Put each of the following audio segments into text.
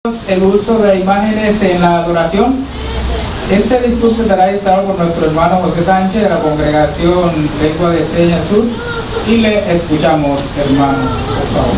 El uso de imágenes en la adoración. Este discurso será dictado por nuestro hermano José Sánchez de la Congregación Lengua de Señas Sur y le escuchamos, hermano, por favor.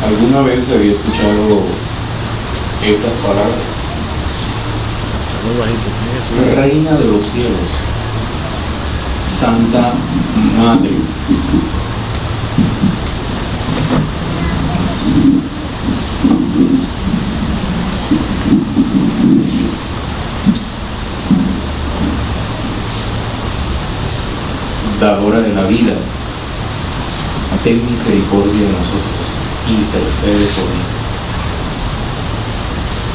¿Alguna vez había escuchado estas palabras? Reina de los cielos, Santa Madre, dadora de la vida, ten misericordia de nosotros, intercede por mí.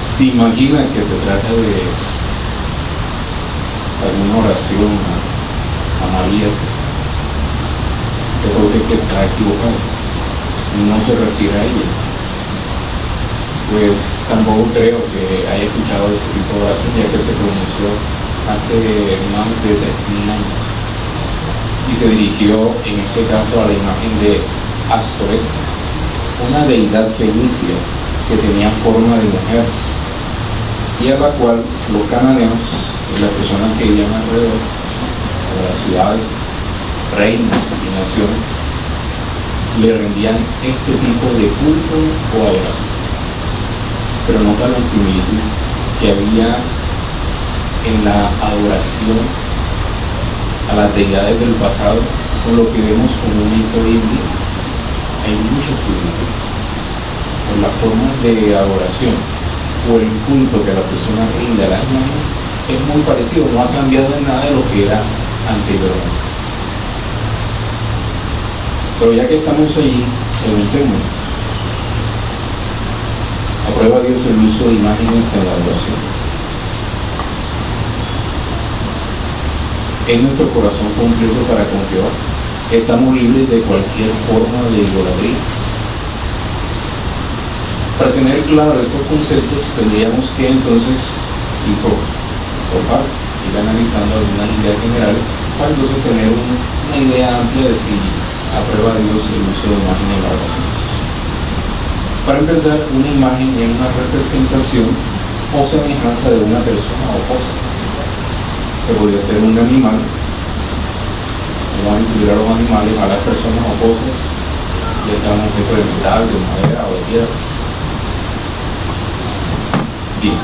¿Se imagina que se trata de alguna oración a María? Se puede que está equivocado, no se refiere a ella. Pues tampoco creo que haya escuchado ese tipo de oración, ya que se pronunció hace más de 3000 años y se dirigió en este caso a la imagen de Astoret, una deidad fenicia que tenía forma de mujer y a la cual los cananeos y las personas que vivían alrededor de las ciudades, reinos y naciones le rendían este tipo de culto o adoración. Pero nota la similitud que había en la adoración a las deidades del pasado con lo que vemos comúnmente hoy en día. Hay mucha similitud por la forma de adoración o el culto que la persona rinde a las imágenes. Es muy parecido, no ha cambiado en nada de lo que era anteriormente. Pero ya que estamos allí, preguntémonos: ¿aprueba Dios el uso de imágenes en la adoración? ¿Es nuestro corazón completo para con Jehová? ¿Estamos libres de cualquier forma de idolatría? Para tener claro estos conceptos tendríamos que entonces ir por partes, ir analizando algunas ideas generales para entonces tener una idea amplia de si aprueba Dios el uso de imágenes en la adoración. Para empezar, una imagen es una representación o semejanza de una persona o cosa, que podría ser un animal. Vamos a incluir a los animales, a las personas o cosas, ya sea un objeto de metal, de madera o de piedra. Bien,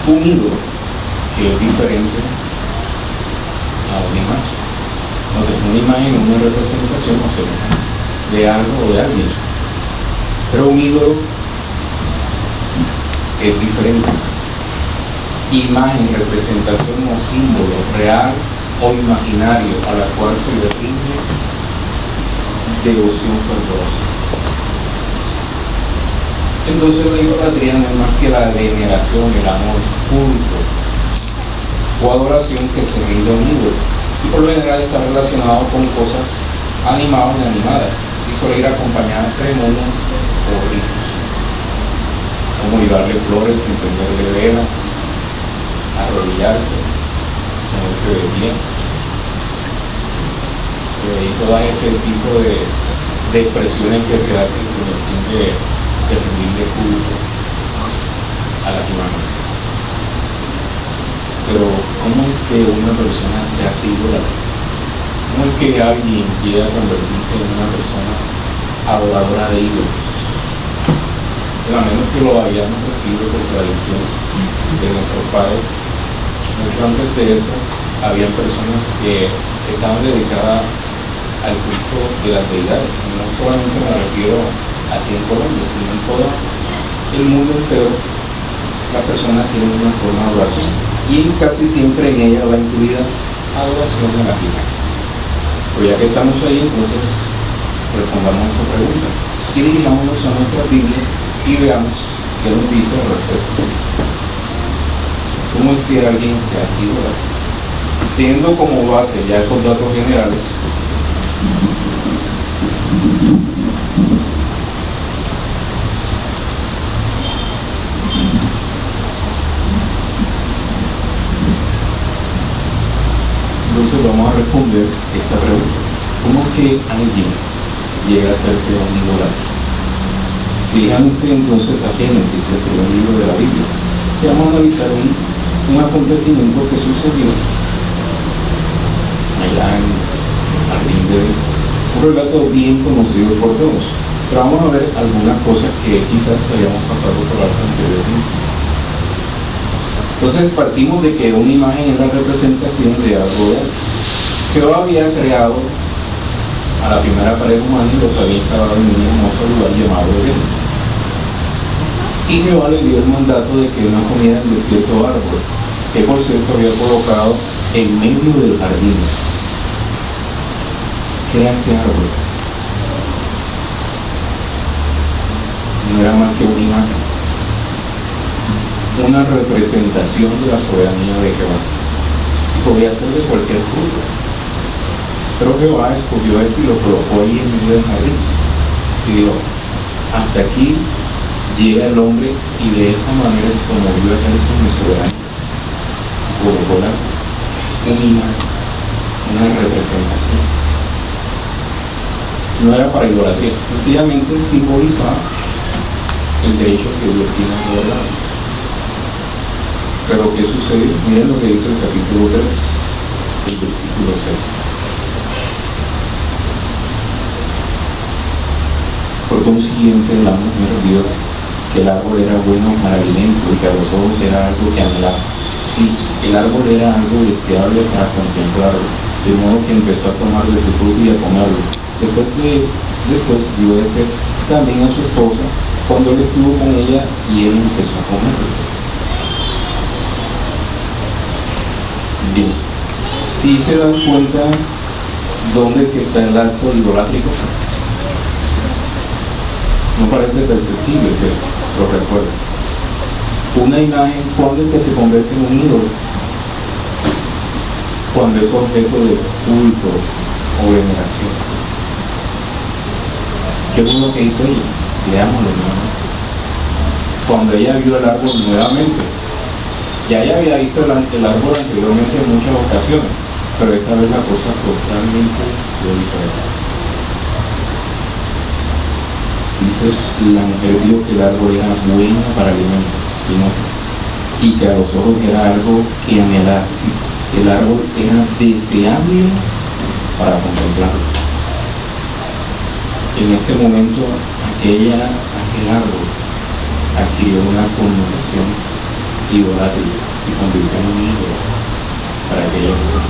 un ídolo que es diferente a una imagen. Entonces, una imagen es una representación o semejanza de algo o de alguien, pero un ídolo es diferente. Imagen, representación o símbolo real o imaginario a la cual se le rinde devoción fervorosa. Entonces la idolatría no es más que la veneración, el amor, culto o adoración que se rinde a un ídolo, y por lo general está relacionado con cosas animadas y animadas y suele ir acompañada de ceremonias o ritos, como llevarle flores, encenderle vela, arrodillarse, ponerse de pie. Y todo este tipo de expresiones que se hacen con el fin de rendirle culto a las imágenes. Pero ¿cómo es que una persona se hace idólatra? ¿Cómo es que alguien llega a convertirse en una persona adoradora de ídolos? A menos que lo hayamos recibido por tradición de nuestros padres. Mucho antes de eso, había personas que estaban dedicadas al culto de las deidades. No solamente me refiero aquí en Colombia, sino en todo el mundo entero. Las personas tienen una forma de adoración y casi siempre en ella va incluida adoración a las imágenes. Pero ya que estamos ahí, entonces respondamos a esa pregunta y dirijámonos a nuestras Biblias y veamos qué nos dice al respecto. ¿Cómo es que alguien se hace idólatra? Teniendo como base ya estos datos generales, entonces vamos a responder esa pregunta. ¿Cómo es que alguien llega a hacerse un idólatra? Fíjense entonces a Génesis, el primer libro de la Biblia, y vamos a analizar un acontecimiento que sucedió allá en el jardín de Edén. Un relato bien conocido por todos, pero vamos a ver algunas cosas que quizás hayamos pasado por alto anteriormente. Entonces partimos de que una imagen es la representación de algo de algo. Jehová había creado a la primera pareja humana y los había instalado en un hermoso lugar llamado Edén. Y Jehová le dio el mandato de que no comieran de cierto árbol, que por cierto había colocado en medio del jardín. ¿Qué era ese árbol? No era más que una imagen, una representación de la soberanía de Jehová. Podía ser de cualquier fruto, pero Jehová escogió ese y lo colocó ahí en medio del jardín. Y dijo, hasta aquí llega el hombre y de esta manera es como yo ejerzo mi soberanía. Colocó una imagen, una representación. No era para idolatría, sencillamente simbolizaba el derecho que Dios tiene a gobernar. Pero ¿qué sucedió? Miren lo que dice el capítulo 3, el versículo 6. Por consiguiente, la mujer vio que el árbol era bueno para alimento y que a los ojos era algo que anhelaba. Sí, el árbol era algo deseable para contemplarlo, de modo que empezó a tomar de su fruto y a comerlo. Después dio de fe también a su esposa cuando él estuvo con ella y él empezó a comerlo. Bien, si se dan cuenta dónde está el acto idolátrico, no parece perceptible, ¿cierto? Lo recuerdo. Una imagen, ¿cuándo es que se convierte en un ídolo? Cuando es objeto de culto o veneración. ¿Qué fue lo que hizo ella? Leámoslo nuevamente. Cuando ella vio el árbol nuevamente, ya ella había visto el árbol anteriormente en muchas ocasiones, pero esta vez la cosa totalmente diferente. Dice, la mujer vio que el árbol era bueno para alimento y que a los ojos era algo que anhelaba. Sí, el árbol era deseable para contemplarlo. En ese momento aquel árbol adquirió una connotación idolátrica, se convirtió en un ídolo para aquella mujer.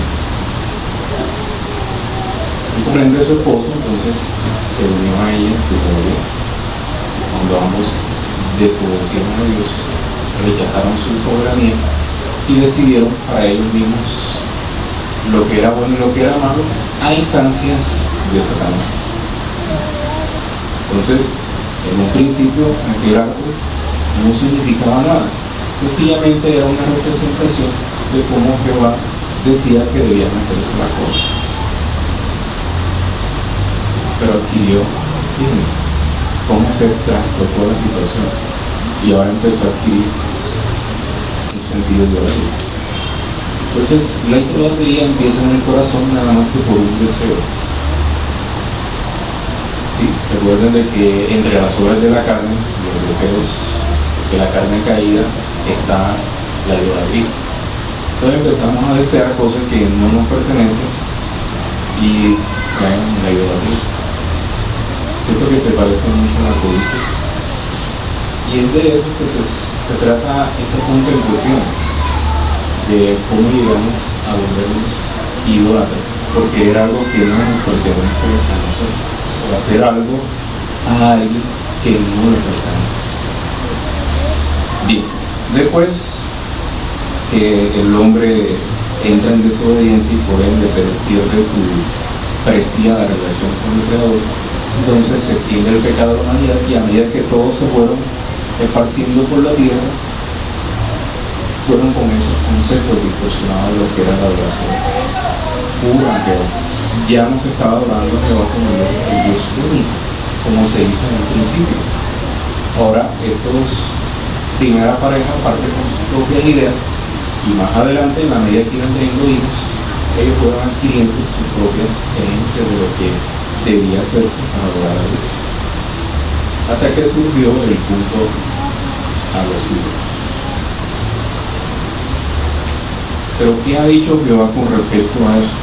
Y por ende su esposo entonces se unió a ella, se volvió. Cuando ambos desobedecieron a Dios, rechazaron su soberanía y decidieron para ellos mismos lo que era bueno y lo que era malo a instancias de Satanás. Entonces, en un principio, aquel árbol no significaba nada, sencillamente era una representación de cómo Jehová decía que debían hacerse las cosas. Pero adquirió, fíjense, cómo se trastocó la situación y ahora empezó a adquirir un sentido idolátrico. Entonces, la idolatría empieza en el corazón nada más que por un deseo. Sí, recuerden de que entre las obras de la carne, los deseos de la carne caída, está la idolatría. Entonces empezamos a desear cosas que no nos pertenecen y caen en la idolatría. Esto que se parece mucho a la codicia. Y es de eso que se trata esa contemplación, de cómo llegamos a volvernos idólatras, porque era algo que no nos pertenece a nosotros. Hacer algo a alguien que no le pertenece. Bien, después que el hombre entra en desobediencia y por ende pierde su preciada relación con el Creador, entonces se extiende el pecado de la humanidad y a medida que todos se fueron esparciendo por la tierra, fueron con esos conceptos distorsionados de lo que era la adoración pura a Jehová. Ya no se estaba adorando a Jehová como el Dios único, como se hizo en el principio. Ahora, estos primera pareja parten con sus propias ideas y más adelante, en la medida que iban teniendo hijos, ellos fueron adquiriendo sus propias creencias de lo que debía hacerse para adorar a Dios. Hasta que surgió el culto a los ídolos. Pero ¿qué ha dicho Jehová con respecto a eso?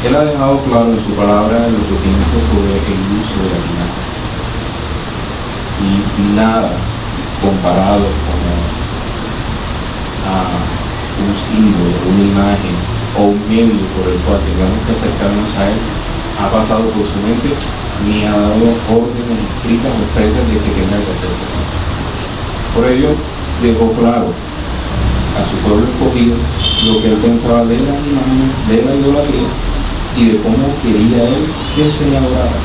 Él ha dejado claro en su palabra lo que piensa sobre el uso de las imágenes. Y nada comparado con un símbolo, una imagen o un medio por el cual tengamos que acercarnos a él ha pasado por su mente, ni ha dado órdenes escritas o expresas de que tenga que hacerse así. Por ello dejó claro a su pueblo escogido lo que él pensaba de las imágenes, de la idolatría y de cómo quería él que se le adorara.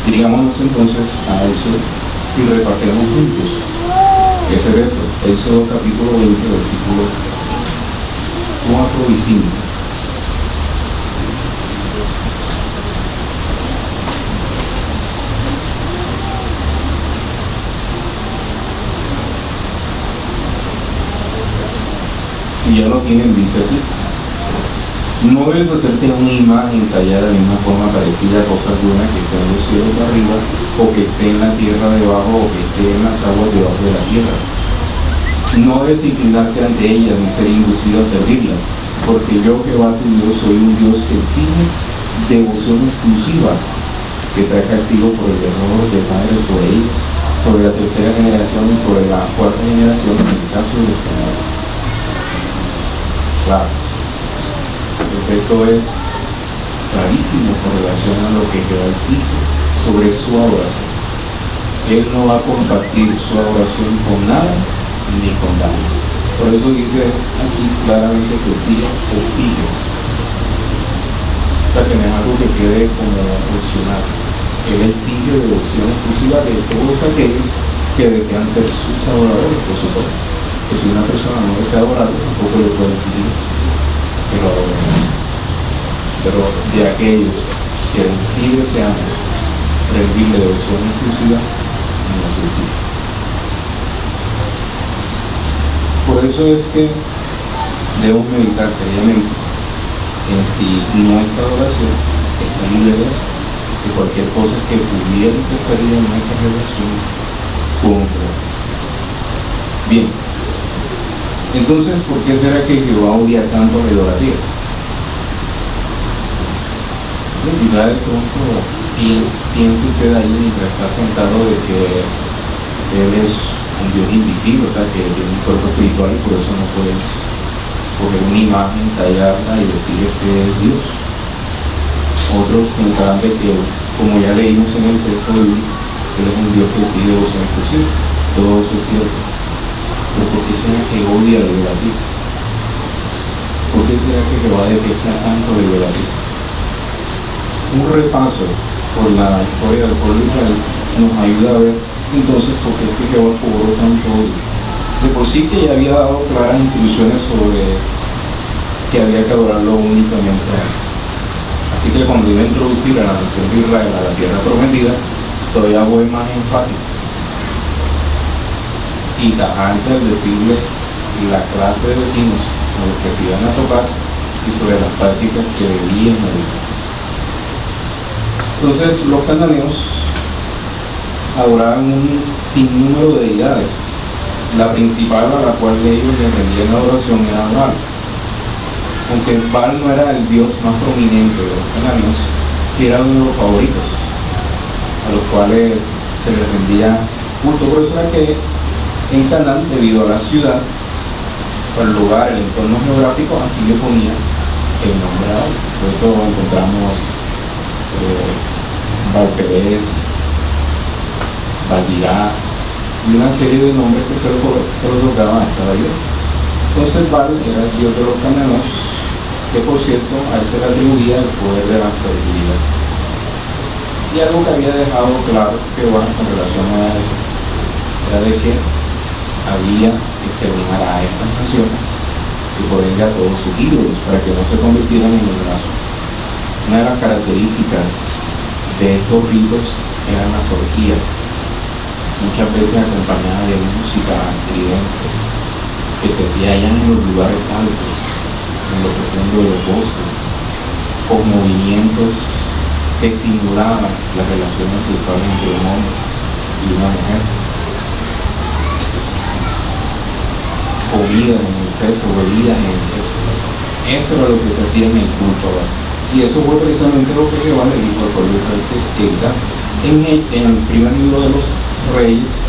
Dirígamonos entonces a eso y repasemos juntos ese reto. Éxodo capítulo 20, versículos 4 y 5. Si ya lo tienen, dice así: no debes hacerte una imagen tallada de una forma parecida a cosa alguna que esté en los cielos arriba, o que esté en la tierra debajo, o que esté en las aguas debajo de la tierra. No debes inclinarte ante ellas ni ser inducido a servirlas, porque yo, Jehová tu Dios, soy un Dios que exige devoción exclusiva, que trae castigo por el error de padres sobre ellos, sobre la tercera generación y sobre la cuarta generación en el caso de los pecadores. Claro, el texto es clarísimo con relación a lo que Jehová exige sobre su adoración. Él no va a compartir su adoración con nada ni con nadie. Por eso dice aquí claramente que exige. O sea, que no es algo que quede como opcional. Él exige devoción exclusiva de todos aquellos que desean ser sus adoradores, por supuesto. Que si una persona no desea adorar, tampoco le puede exigir que lo adoren. Pero de aquellos que sí desean rendirle devoción exclusiva, no se exige. Por eso es que debemos meditar seriamente en si nuestra adoración está libre de cualquier cosa que pudiera interferir en nuestra relación con Dios. Bien, entonces, ¿por qué será que Jehová odia tanto la idolatría? Quizá de pronto piense usted ahí mientras está sentado de que Él es un Dios invisible, o sea, que tiene un cuerpo espiritual y por eso no podemos coger una imagen, tallarla y decir que es Dios. Otros pensarán de que, como ya leímos en el texto bíblico, Él es un Dios que sigue devoción exclusiva. Todo eso es cierto. Pero ¿por qué será que odia la idolatría? ¿Por qué será que Jehová detesta tanto la idolatría? Un repaso por la historia del pueblo de Israel nos ayuda a ver entonces por qué es que Jehová cobró tanto odio. De por sí que ya había dado claras instrucciones sobre que había que adorarlo únicamente a él. Así que cuando iba a introducir a la nación de Israel a la tierra prometida, todavía fue más enfático y tajante al decirle la clase de vecinos a los que se iban a tocar y sobre las prácticas que debían haber. Entonces los cananeos adoraban un sinnúmero de deidades. La principal a la cual ellos le rendían adoración era Baal. Aunque Baal no era el dios más prominente de los cananeos, sí era uno de los favoritos, a los cuales se les rendía culto. Por eso era que en Canaán, debido a la ciudad, el lugar, el entorno geográfico, así le ponía el nombre a Baal. Por eso encontramos Baal-Perez, Baal-Dirá y una serie de nombres que se le otorgaban a esta deidad. Entonces Baal era el dios de los cananeos, que por cierto a él se le atribuía el poder de la fertilidad. Y algo que había dejado claro Jehová con relación a eso era de que había que exterminar a estas naciones y por ende a todos sus ídolos para que no se convirtieran en un brazo. Una de las características de estos ritos eran las orgías, muchas veces acompañadas de música estridente que se hacía allá en los lugares altos, en lo profundo de los bosques, con movimientos que simulaban las relaciones sexuales entre un hombre y una mujer. Comida en exceso, bebidas en exceso. Eso era lo que se hacía en el culto. Y eso fue precisamente lo que Jehová le dijo al pueblo de Israel. En el primer libro de los Reyes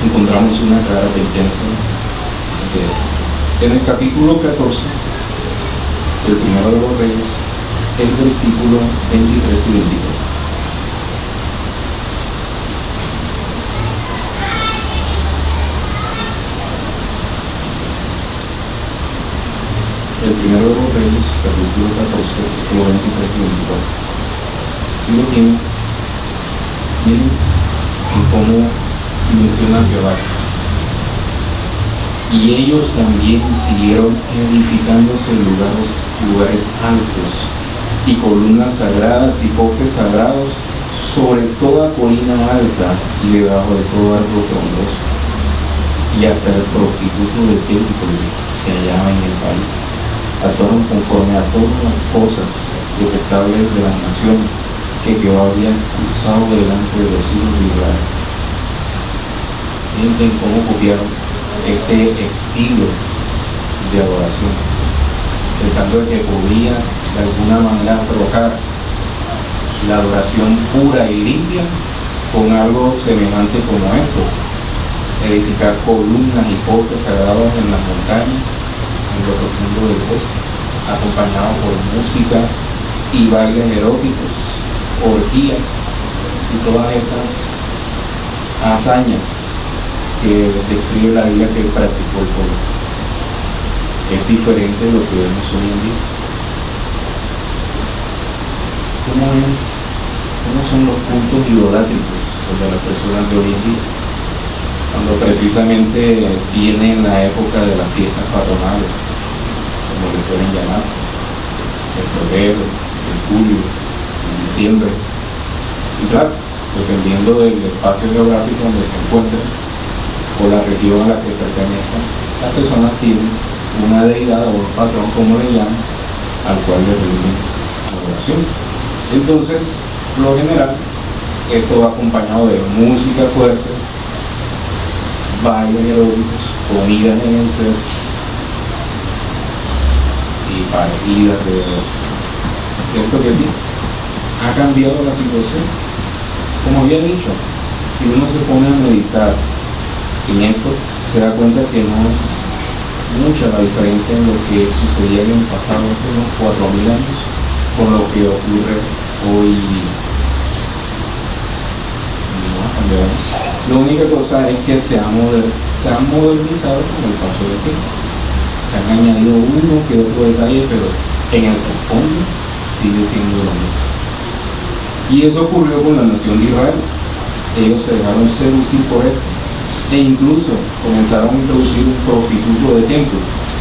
encontramos una clara advertencia. En el capítulo 14, el primero de los Reyes, el versículo 23 y 24. El primero de los Reyes, capítulo 14, versículo 23 y 24. Si lo tienen, miren cómo menciona Jehová. Y ellos también siguieron edificándose en lugares altos y columnas sagradas y postes sagrados sobre toda colina alta y debajo de todo árbol frondoso. Y hasta el prostituto del templo se hallaba en el país. Actuaron conforme a todas las cosas detestables de las naciones que Jehová había expulsado delante de los hijos de Israel. Piensen cómo copiaron este estilo de adoración, pensando que podía de alguna manera trocar la adoración pura y limpia con algo semejante como esto: edificar columnas y postes sagrados en las montañas, en lo profundo del bosque, acompañado por música y bailes eróticos, orgías y todas estas hazañas que describe la Biblia que practicó el pueblo. Es diferente de lo que vemos hoy en día. ¿Cómo son los puntos idolátricos de las personas de hoy en día? Cuando precisamente viene la época de las fiestas patronales, como le suelen llamar, en febrero, en julio, en diciembre. Y claro, dependiendo del espacio geográfico donde se encuentren o la región a la que pertenezcan, las personas tienen una deidad o un patrón, como le llaman, al cual le rinden adoración. Entonces, por lo general, esto va acompañado de música fuerte, bailes eróticos, comidas en exceso y partidas de oro. ¿Cierto que sí? Ha cambiado la situación. Como había dicho, si uno se pone a meditar en esto, se da cuenta que no es mucha la diferencia en lo que sucedía en el pasado hace unos 4.000 años con lo que ocurre hoy. No ha cambiado. La única cosa es que se han modernizado con el paso del tiempo. Se han añadido uno que otro detalle, pero en el fondo sigue siendo lo mismo. Y eso ocurrió con la nación de Israel. Ellos se dejaron seducir por esto e incluso comenzaron a introducir un prostituto de templo,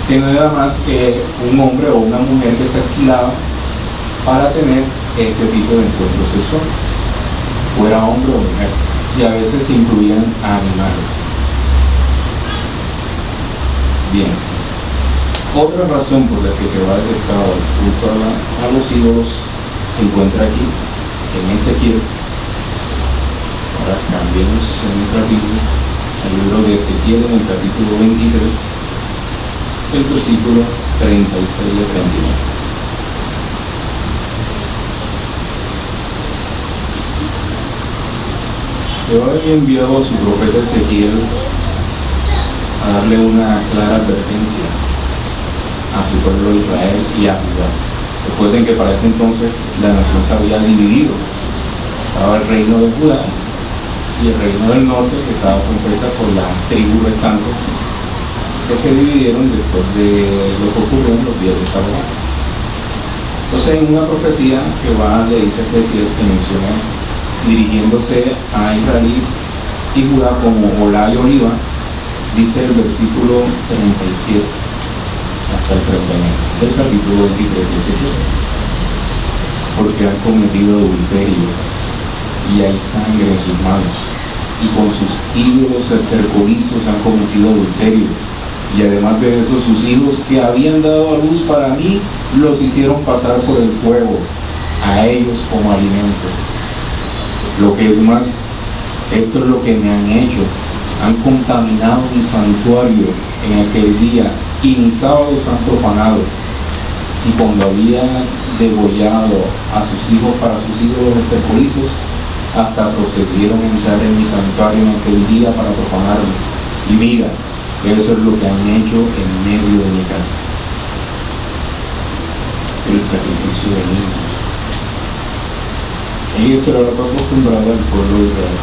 que no era más que un hombre o una mujer que se alquilaba para tener este tipo de encuentros sexuales, fuera hombre o mujer, y a veces incluían a animales. Bien, otra razón por la que Jehová detestaba el culto a los ídolos se encuentra aquí, en Ezequiel. Ahora cambiemos en nuestras Biblias al libro de Ezequiel, en el capítulo 23, el versículo 36 y 39. Jehová había enviado a su profeta Ezequiel a darle una clara advertencia a su pueblo de Israel y a Judá. Recuerden que para ese entonces la nación se había dividido. Estaba el reino de Judá y el reino del norte, que estaba compuesta por las tribus restantes que se dividieron después de lo que ocurrió en los días de Salomón. Entonces, en una profecía, Jehová le dice a Ezequiel que menciona, dirigiéndose a Israel, y Judá como Olá y Oliva, dice el versículo 37 hasta el 39 del capítulo 23 de Ezequiel. Porque han cometido adulterio y hay sangre en sus manos, y con sus ídolos estercolizos han cometido adulterio, y además de eso sus hijos que habían dado a luz para mí los hicieron pasar por el fuego, a ellos como alimento. Lo que es más, esto es lo que me han hecho: han contaminado mi santuario en aquel día, y mis sábados han profanado. Y cuando había degollado a sus hijos para sus ídolos estercolizos, hasta procedieron a entrar en mi santuario en aquel día para profanarme. Y mira, eso es lo que han hecho en medio de mi casa: el sacrificio de niños. Y eso era lo que acostumbraba el pueblo de Israel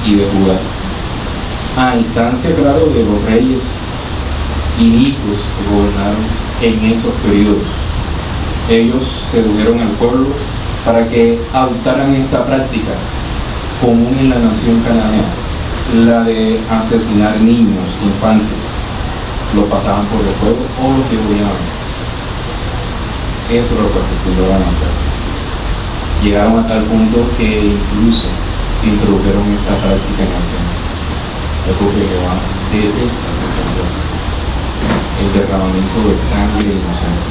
y de Judá, a instancia, claro, de los reyes inicuos que gobernaron en esos periodos. Ellos sedujeron al pueblo para que adoptaran esta práctica común en la nación cananea, la de asesinar niños, infantes. Los pasaban por el fuego o los degollaban. Eso es lo que acostumbraban a hacer. Llegaron a tal punto que incluso introdujeron esta práctica en el templo. Algo que va desde el derramamiento de sangre inocente.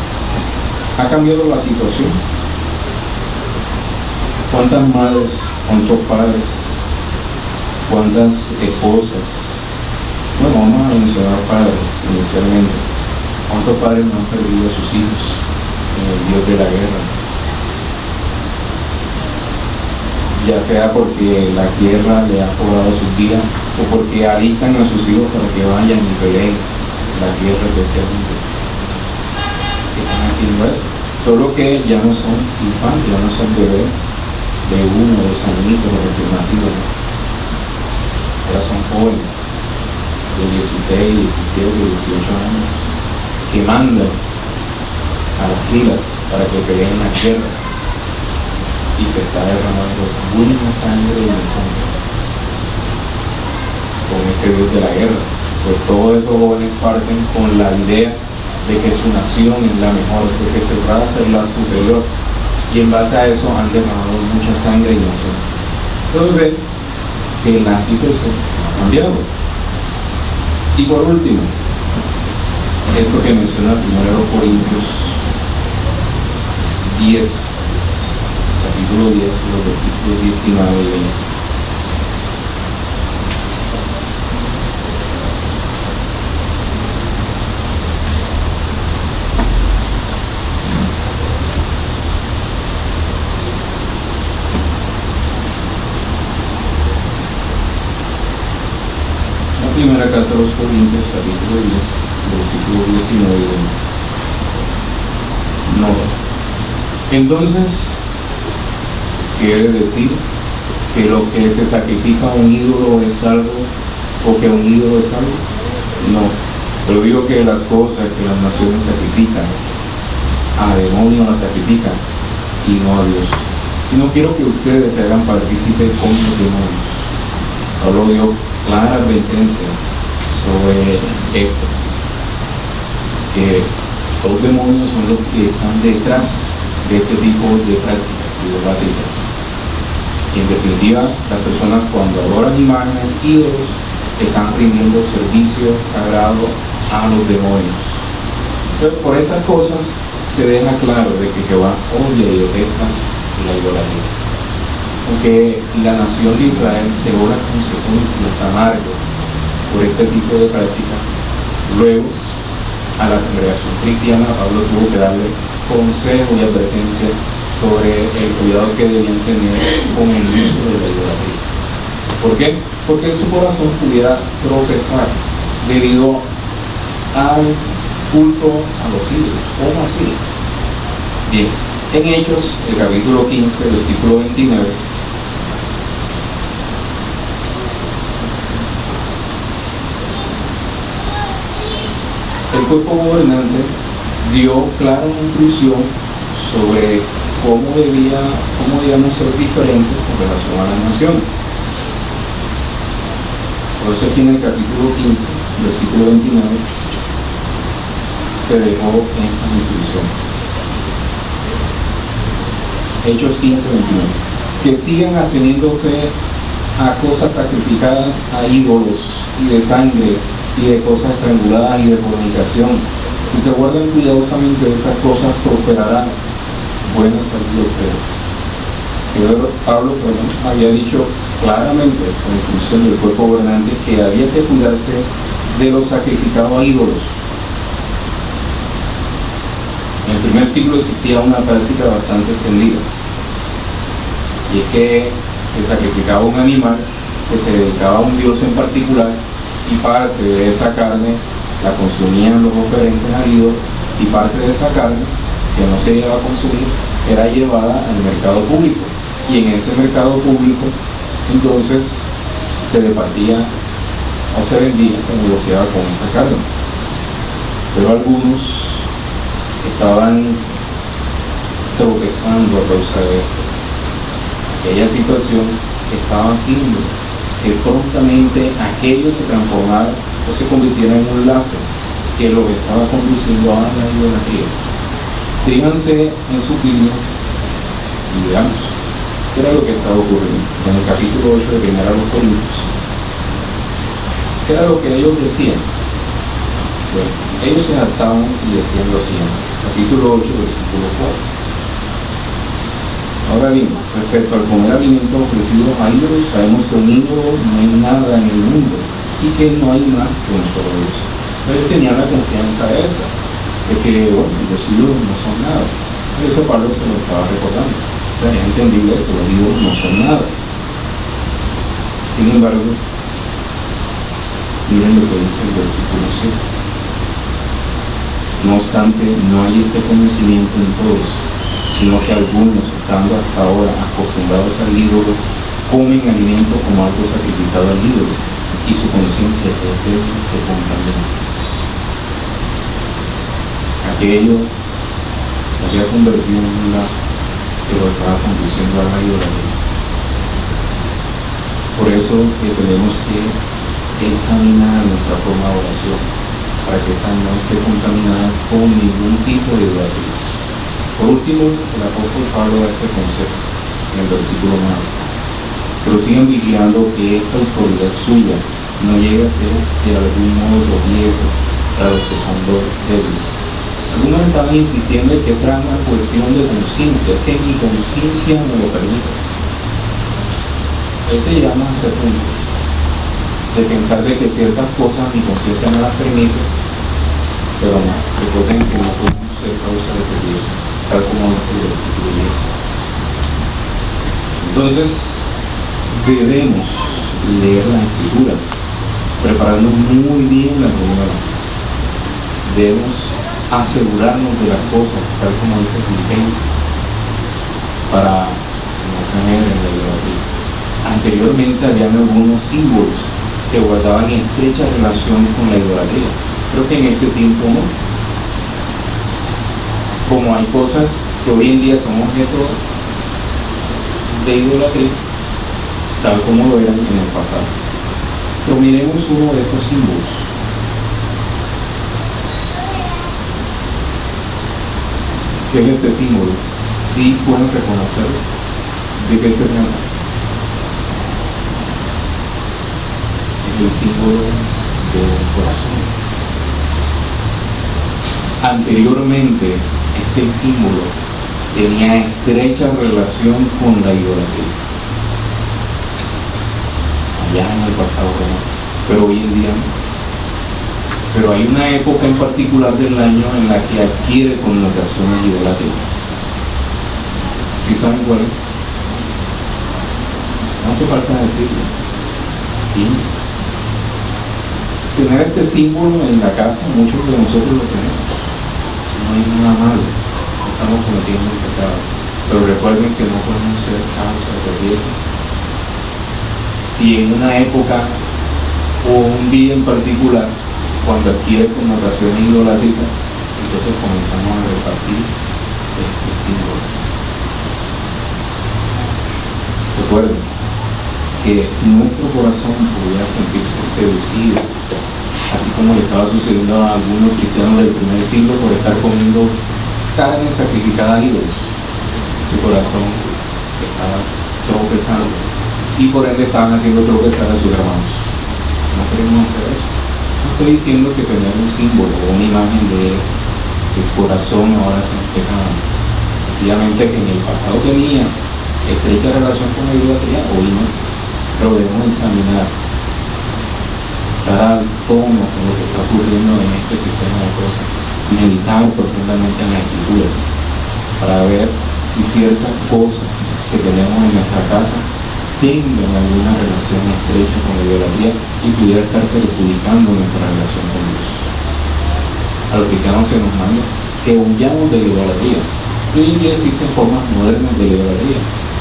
¿Ha cambiado la situación? ¿Cuántas madres, cuántos padres, cuántas esposas? Bueno, vamos a mencionar padres inicialmente. ¿Cuántos padres no han perdido a sus hijos en el Dios de la guerra? Ya sea porque la guerra le ha cobrado sus vidas, o porque alistan a sus hijos para que vayan y peleen la guerra de este mundo. Están haciendo eso. Solo que ya no son infantes, ya no son bebés de 1 o 2 añitos recién nacidos. Ahora son jóvenes de 16, 17, 18 años que mandan a las filas para que peleen las guerras, y se está derramando buena sangre inocente con este Dios de la guerra. Pues todos esos jóvenes parten con la idea de que su nación es la mejor, de que su raza es la superior, y en base a eso han derramado mucha sangre inocente. Entonces ven que la situación ha cambiado. Y por último, esto que menciona 1 Corintios 10, capítulo 10, los versículos 19 y 20. Primera carta a los Corintios, capítulo 10, versículos 19 y 20. No. Entonces, quiere decir que lo que se sacrifica a un ídolo es algo, o que un ídolo es algo. No. Pero digo que las cosas que las naciones sacrifican, a demonios las sacrifican y no a Dios. Y no quiero que ustedes se hagan partícipes con los demonios. Pablo dio clara advertencia sobre esto, que los demonios son los que están detrás de este tipo de prácticas idolátricas. Y en definitiva, las personas cuando adoran imágenes, ídolos, están rindiendo servicio sagrado a los demonios. Entonces, por estas cosas se deja claro de que Jehová odia y detesta la idolatría. Porque la nación de Israel se ve las consecuencias amargas por este tipo de práctica. Luego, a la congregación cristiana, Pablo tuvo que darle consejo y advertencia sobre el cuidado que debían tener con el uso de la idolatría. ¿Por qué? Porque su corazón pudiera tropezar debido al culto a los ídolos. ¿Cómo así? Bien, en Hechos, el capítulo 15, versículo 29, el cuerpo gobernante dio clara instrucción sobre cómo debíamos ser diferentes con relación a las naciones. Por eso aquí en el capítulo 15, versículo 29, se dejó estas instrucciones. Hechos 15, 29. Que sigan ateniéndose a cosas sacrificadas a ídolos y de sangre y de cosas estranguladas y de fornicación. Si se guardan cuidadosamente de estas cosas, prosperarán. Buenas salud ustedes. Pablo había dicho claramente con instrucción del cuerpo gobernante que había que cuidarse de los sacrificados a ídolos. En el primer siglo existía una práctica bastante extendida, y es que se sacrificaba un animal que se dedicaba a un dios en particular, y parte de esa carne la consumían los oferentes a ídolos, y parte de esa carne que no se iba a consumir era llevada al mercado público, y en ese mercado público entonces se departía o se vendía, se negociaba con esta carne. Pero algunos estaban tropezando a causa de esto. Aquella situación estaba haciendo que prontamente aquello se transformara o se convirtiera en un lazo que los estaba conduciendo a la idolatría. Díganse en sus Biblias y veamos qué era lo que estaba ocurriendo. En el capítulo 8 de 1 Corintios, ¿qué era lo que ellos decían? Bueno, ellos se jactaban y decían lo siguiente. Capítulo 8, versículo 4. Ahora bien, respecto al comer alimentos ofrecidos a ídolos, sabemos que un ídolo no hay nada en el mundo y que no hay más que un solo Dios. Ellos tenían la confianza esa, de que, bueno, los ídolos no son nada. Por eso Pablo se lo estaba recordando. O sea, es entendible eso, los ídolos no son nada. Sin embargo, miren lo que dice el versículo 7. No obstante, no hay este conocimiento en todos, sino que algunos, estando hasta ahora acostumbrados al ídolo, comen alimento como algo sacrificado al ídolo, y su conciencia se contamina. Aquello se había convertido en un lazo que lo estaba conduciendo a la idolatría. Por eso tenemos que examinar nuestra forma de oración, para que esta no esté contaminada con ningún tipo de idolatría. Por último, el apóstol Pablo da este consejo en el versículo 9. Pero sigan vigilando que esta autoridad suya no llegue a ser de algún modo tropiezo para los que son débiles. Algunos estaban insistiendo en que esa era una cuestión de conciencia, que mi conciencia me lo permite. Ese llama a ese punto de pensar de que ciertas cosas mi conciencia no las permite, pero no, recuerden que no podemos ser causa de tropiezo, tal como dice el versículo 10. Entonces, debemos leer las Escrituras, prepararnos muy bien las lecturas. Debemos asegurarnos de las cosas, tal como dice Filipenses, para no caer en la idolatría. Anteriormente habían algunos símbolos que guardaban estrecha relación con la idolatría. Creo que en este tiempo no. Como hay cosas que hoy en día son objeto de idolatría, tal como lo eran en el pasado. Pero miremos uno de estos símbolos. ¿Qué es este símbolo? Sí pueden reconocerlo. ¿De qué se trata? El símbolo del corazón. Anteriormente, este símbolo tenía estrecha relación con la idolatría. Allá en el pasado no, pero hoy en día no. Pero hay una época en particular del año en la que adquiere connotaciones idolátricas. ¿Sí saben cuál es? No hace falta decirlo. 15. Tener este símbolo en la casa, muchos de nosotros lo tenemos. No hay nada malo, no estamos cometiendo un pecado. Pero recuerden que no podemos ser causa de tropiezo. Si en una época o un día en particular, cuando adquiere connotaciones idolátricas, entonces comenzamos a repartir este símbolo. Recuerden, que nuestro corazón pudiera sentirse seducido, así como le estaba sucediendo a algunos cristianos del primer siglo por estar comiendo carne sacrificada a ídolos. Su corazón estaba tropezando y por ende estaban haciendo tropezar a sus hermanos. No queremos hacer eso. No estoy diciendo que tener un símbolo o una imagen de el corazón ahora se nos peca más. Sencillamente que en el pasado tenía estrecha relación con la idolatría, hoy no, pero debemos examinar, dar al tono con lo que está ocurriendo en este sistema de cosas, meditar profundamente en las escrituras para ver si ciertas cosas que tenemos en nuestra casa tengan alguna relación estrecha con la idolatría y pudiera estar perjudicando nuestra relación con Dios. A los cristianos se nos manda que huyamos de la idolatría. Y hoy en día existen formas modernas de la idolatría,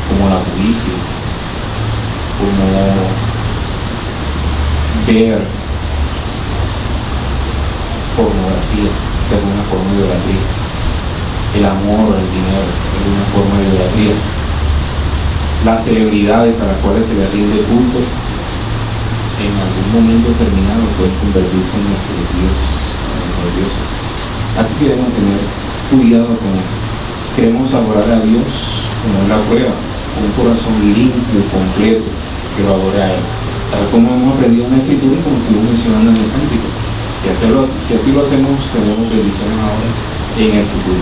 como la codicia, como ver pornografía, esa es una forma de idolatría. El amor al dinero es una forma de idolatría. Las celebridades a las cuales se les rinde culto, en algún momento determinado pueden convertirse en nuestros dioses. Así que debemos tener cuidado con eso. Queremos adorar a Dios como es la prueba, con un corazón limpio, completo, que lo adore a Él. Tal como hemos aprendido en la Escritura y como estuve mencionando en el cántico. Si así lo hacemos, tenemos bendiciones ahora y en el futuro.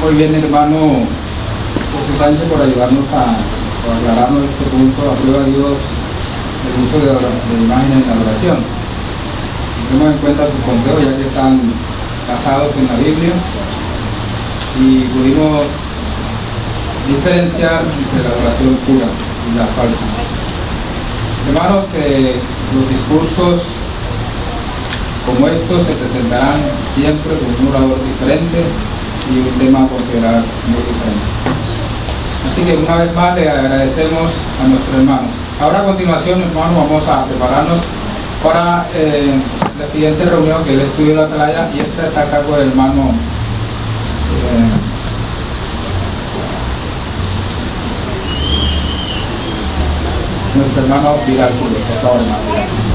Muy bien, hermano José Sánchez, por ayudarnos a aclararnos este punto. Aprueba Dios el uso de imágenes en la oración. Tenemos en cuenta sus consejos, ya que están basados en la Biblia, y pudimos diferenciar entre la oración pura y la falsa. Hermanos, los discursos como estos se presentarán siempre con un orador diferente y un tema a considerar muy diferente. Así que una vez más le agradecemos a nuestro hermano. Ahora a continuación, hermano, vamos a prepararnos para la siguiente reunión, que es el estudio de la atalaya, y esta está a cargo del hermano nuestro hermano Vidal Julio. Por favor, hermano.